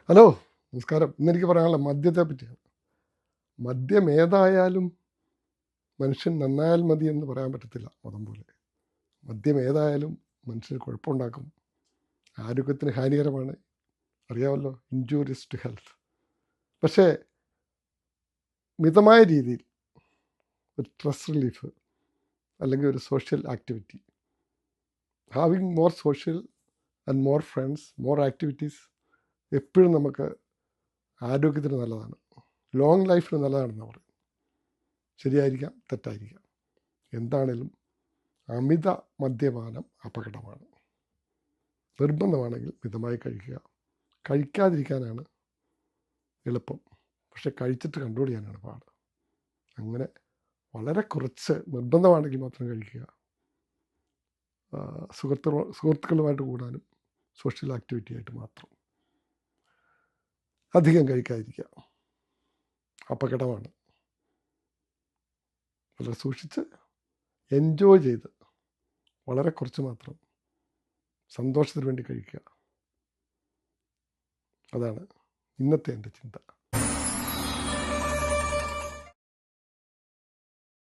Hello, നമസ്കാരം. ഇന്നെനിക്ക് പറയാനുള്ള മദ്യത്തെ പറ്റിയാണ്. മദ്യം ഏതായാലും മനുഷ്യൻ നന്നായാൽ മതി എന്ന് പറയാൻ പറ്റത്തില്ല. മതം പോലെ മദ്യം ഏതായാലും മനുഷ്യന് കുഴപ്പമുണ്ടാക്കും, ആരോഗ്യത്തിന് ഹാനികരമാണ്. അറിയാമല്ലോ, ഇൻജൂറിയസ് ടു ഹെൽത്ത്. പക്ഷേ മിതമായ രീതിയിൽ ഒരു സ്ട്രെസ് റിലീഫ് അല്ലെങ്കിൽ ഒരു social activity, having more social and more friends, more activities എപ്പോഴും നമുക്ക് ആരോഗ്യത്തിന് നല്ലതാണ്, ലോങ് ലൈഫിന് നല്ലതാണെന്ന് പറയും. ശരിയായിരിക്കാം, തെറ്റായിരിക്കാം. എന്താണേലും അമിത മദ്യപാനം അപകടമാണ്. നിർബന്ധമാണെങ്കിൽ മിതമായി കഴിക്കുക. കഴിക്കാതിരിക്കാനാണ് എളുപ്പം, പക്ഷെ കഴിച്ചിട്ട് കൺട്രോൾ ചെയ്യാനാണ് പാട്. അങ്ങനെ വളരെ കുറച്ച് നിർബന്ധമാണെങ്കിൽ മാത്രം കഴിക്കുക. സുഹൃത്തുക്കളുമായിട്ട് കൂടാനും സോഷ്യൽ ആക്ടിവിറ്റി ആയിട്ട് മാത്രം. അധികം കഴിക്കാതിരിക്കുക അപകടമാണ്. വളരെ സൂക്ഷിച്ച് എൻജോയ് ചെയ്ത് വളരെ കുറച്ച് മാത്രം സന്തോഷത്തിന് വേണ്ടി കഴിക്കുക. അതാണ് ഇന്നത്തെ എൻ്റെ ചിന്ത.